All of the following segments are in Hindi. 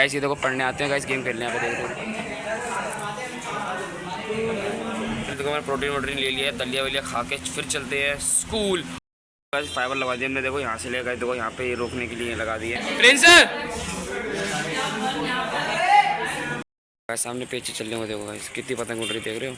ऐसे देखो पढ़ने आते हैं गाइस, गेम खेलने यहाँ पे देखो। देखो मैंने प्रोटीन वोटीन ले लिया है, दलिया वलिया खा के फिर चलते हैं स्कूल। गाइस फाइबर लगा दिया हमने, देखो यहाँ से ले गए, देखो यहाँ पे रोकने के लिए लगा दिए। प्रिंस सामने पीछे चल रहे हो, देखो गाइस कितनी पतंग उड़ रही देख रहे हो।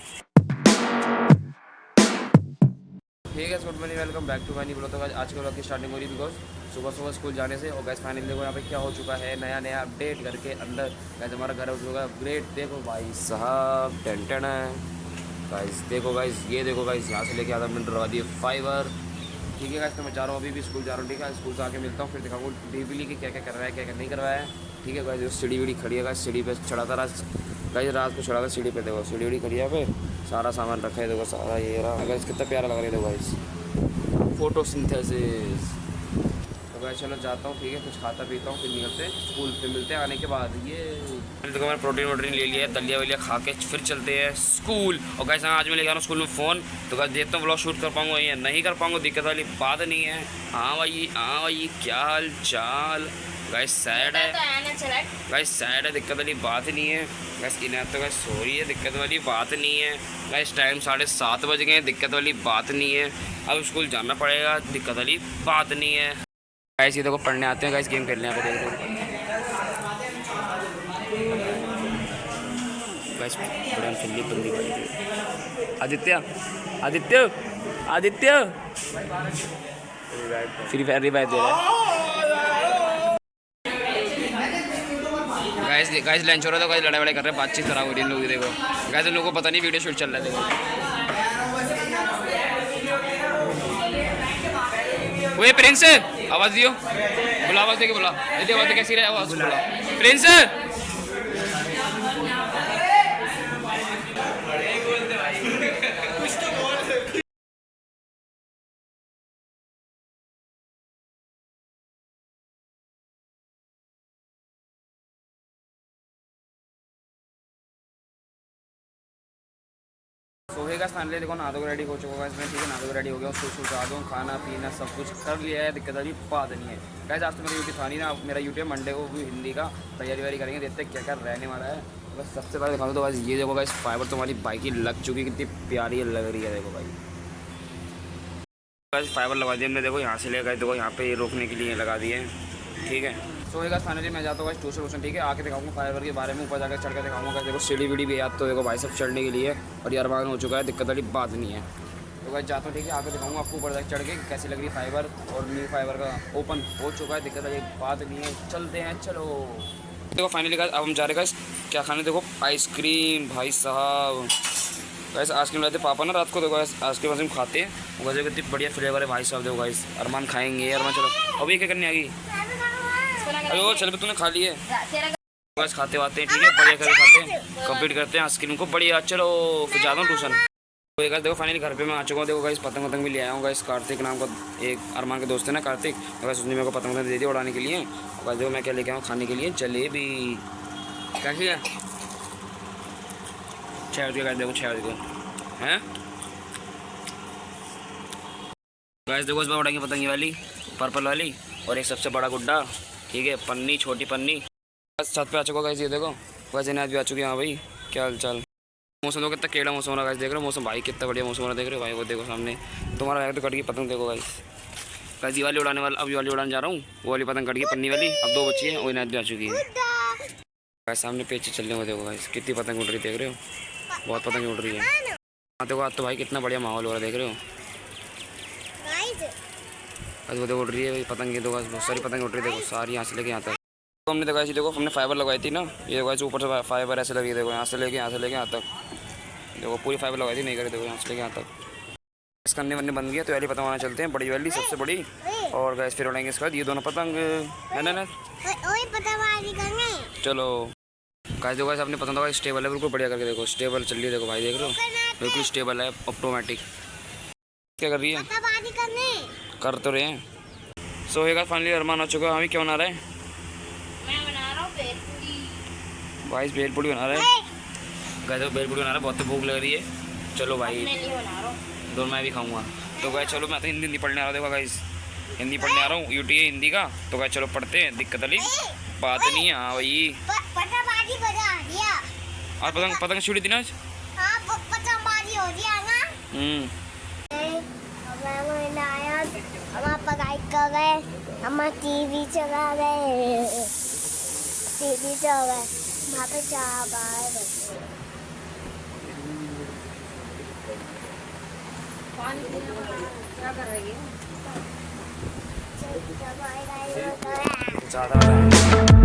ठीक है, good morning, welcome back to मानी ब्लॉग। तो आज के ब्लॉग की स्टार्टिंग हो रही बिकॉज सुबह सुबह स्कूल जाने से। और गैस फाइनली देखो यहाँ पे क्या हो चुका है, नया नया अपडेट घर के अंदर। गैस हमारा घर हो चुका है अपग्रेड, देखो भाई साहब टेंशन है गाइस। देखो गाइस, ये देखो गाइस, यहाँ से लेके आता मैंने डरवा दिए फाइबर। ठीक है गाइस, तो मैं जा रहा हूँ, अभी भी स्कूल जा रहा हूँ। ठीक है, स्कूल से आके मिलता हूँ, फिर दिखाऊंगा डीपली कि क्या क्या कर रहा है, क्या क्या नहीं कर रहा है। ठीक है गाइस, जो सीढ़ी वीढ़ी खड़ी है गाइस, सीढ़ी पे चढ़ा था गाइस, रात को चढ़ा था सीढ़ी पे, देखो सीढ़ी वीढ़ी खड़ी है पे, सारा सामान रखा है, देखो सारा ये रहा गाइस, कितना प्यारा लग रहा है देखो गाइस, फोटोसिंथेसिस। तो गाइस चलो जाता हूँ, ठीक है, कुछ खाता पीता हूँ, फिर निकलते हैं स्कूल, फिर मिलते हैं आने के बाद। ये देखो मैंने प्रोटीन वोटीन ले लिया है, दलिया वलिया खा के फिर चलते हैं स्कूल। और गाइस आज मैं लेके आ रहा हूँ स्कूल में फ़ोन, तो गाइस देखता हूँ व्लॉग शूट कर पाऊँगा या नहीं कर पाऊँगा, दिक्कत वाली बात नहीं है। हाँ भाई क्या हाल चाल गाइस, सैड है गाइस, सैड है, दिक्कत वाली बात नहीं है गाइस। इन्हें तो गाइस सो रही है, दिक्कत वाली बात नहीं है गाइस। टाइम 7:30 बज गए, दिक्कत वाली बात नहीं है। अब स्कूल जाना पड़ेगा, दिक्कत वाली बात नहीं है गाइस। ये देखो पढ़ने आते हैं गाइस, गेम खेलने यहाँ पे देखो गाइस, बड़ा फिल्ली बंदी भाई। Aditya Aditya Aditya Free Fire revive दे रहा है गाइस। गाइस लंच हो रहा था गाइस, लड़ाई वड़ाई कर रहे हैं, बातचीत खराब हो रही है इन लोगों की। देखो गाइस, इन लोगों को पता नहीं वीडियो शूट चल रहा है, देखो। वो प्रिंस आवाज दियो, बोला आवाज दे के बोला, आवाज कैसी रहे, आवाज बोला प्रिंस। सोएगा फाइनली, देखो नहा धो रेडी हो चुका है इसमें। ठीक है, नहा धो रेडी हो गया, उसको सुखा दूँ, खाना पीना सब कुछ कर लिया है, दिक्कत वाली बात नहीं है गाइस। आज तो मेरी यूट्यूब था नहीं ना, मेरा यूट्यूब मंडे को भी हिंदी का तैयारी वारी करेंगे, देखते हैं क्या क्या रहने वाला है। बस सबसे पहले दिखा दो तो गाइस, ये देखो गाइस फाइबर तो हमारी बाइक की लग चुकी, कितनी प्यारी लग रही है देखो भाई। गाइस फाइबर लगा दिया हमने, देखो यहाँ से ले गए, देखो यहाँ पे रोकने के लिए लगा दिए। ठीक है, सोएगा फाइनली मैं जाता हूँ ट्यूशन। ठीक है, आके दिखाऊंगा फाइबर के बारे में, ऊपर जाकर चढ़ के दिखाऊंगा। देखो सीढ़ी वीढ़ी भी याद, तो देखो भाई सब चढ़ने के लिए, और ये अरमान हो चुका है, दिक्कत वाली बात नहीं है। तो भाई जाता हूँ, ठीक है, आके दिखाऊंगा आपको ऊपर जाकर चढ़ के कैसी लग रही फाइबर। और न्यू फाइबर का ओपन हो चुका है, दिक्कत वाली बात नहीं है, चलते हैं चलो। देखो फाइनली गाइस, अब हम जा रहे हैं क्या खाने, देखो आइसक्रीम भाई साहब। गाइस आइसक्रीम लाते पापा ना रात को, देखो आइसक्रीम वाइसक्रीम खाते हैं, वैसे कितनी बढ़िया फ्लेवर है भाई साहब। देखो गाइस अरमान खाएंगे, अरमान चलो अभी क्या करने आ गई, अरे वो चल तूने खा लिए बस, खाते वाते हैं, ठीक है, बढ़िया करके खाते हैं, कंप्लीट करते हैं आइसक्रीम को, बढ़िया। चलो फिर जाता हूँ ट्यूशन। तो गाइस देखो फाइनली घर पे मैं आ चुका हूँ। देखो गाइस पतंग वतंग भी ले आया हूँ गाइस, कार्तिक नाम का एक अरमान के दोस्त है ना कार्तिक, तो गाइस उसने मेरे को पतंग दे दी उड़ाने के लिए। और गाइस देखो मैं क्या लेके आऊँ खाने के लिए, जलेबी कैसी है, 6 बजे गाइस, देखो 6 बजे हैं गाइस। देखो इस बार उड़ाएंगे पतंगी वाली, पर्पल वाली, और एक सबसे बड़ा गुड्डा, ठीक है, पन्नी छोटी पन्नी। बस छत पे आ चुका गाइस, ये देखो वैसे नाच भी आ चुकी है। हाँ भाई क्या हाल चाल, मौसम देखो कितना केड़ा मौसम हो रहा है गाइस, देख रहे हो मौसम भाई, कितना बढ़िया मौसम हो रहा है, देख रहे हो भाई। वो देखो सामने तुम्हारा बैग तो कट गई पतंग, देखो गाइस। गाइस ये वाली उड़ाने वाला, अब ये वाली उड़ाने जा रहा हूँ, वो वाली पतंग कट गई पन्नी वाली, अब 2 बची है, वो नाच भी आ चुकी है गाइस। सामने पीछे चल रहे हो, देखो गाइस कितनी पतंग उड़ रही है, देख रहे हो, बहुत पतंग उड़ रही है। हाँ देखो आज तो भाई कितना बढ़िया माहौल हो रहा है, देख रहे हो। आज वो देखो उड़ रही है पतंग, तो बहुत सारी पतंग उड़ रही है, देखो सारी यहाँ से लेके यहाँ तक। तो हमने देखा देखो हमने फाइबर लगाई थी ना, ये देखो ऊपर से फाइबर ऐसे लगी, देखो यहाँ से लेके यहाँ तक, देखो पूरी फाइबर लगाई थी, नहीं करे देखो यहाँ से लेके यहाँ तक। इस करने वरने बन गया, तो वाली पतंग आना चलते हैं, बड़ी वाली सबसे बड़ी, और गैस फिर उड़ाएंगे इसके बाद ये दोनों पतंग है ना। चलो गाइस देखो गाइस, आपने पतंग होगा स्टेबल है बिल्कुल बढ़िया करके, देखो स्टेबल चल रही है, देखो भाई देख रहे हो बिल्कुल स्टेबल है, ऑटोमेटिक। क्या कर रही है, कर तो रहे हैं। सो है फाइनली अरमान आ चुका है। हमें क्या बना रहा है, मैं बना रहा हूँ भेलपूरी भाई, भेलपूरी बना रहा है गाइस, भेलपूरी बना रहा है, बहुत भूख लग रही है। चलो भाई दोनों मैं भी खाऊंगा। तो गाइस चलो मैं तो हिंदी पढ़ने आ रहा हूँ, देखो गाइस हिंदी पढ़ने आ रहा हूँ, यूटी हिंदी का। तो गाइस चलो पढ़ते हैं, दिक्कत वाली बात नहीं है। हाँ भाई दादी बजा आ गया। और पतंग पतंग छुड़ी थी ना आज? हाँ पतंग बाजी हो गया ना। हमें आया, हम पढ़ाई कर रहे, हम टीवी चला रहे, टीवी चला रहे, वहाँ पे चाह बाहर पानी क्या कर रही है? ज़्यादा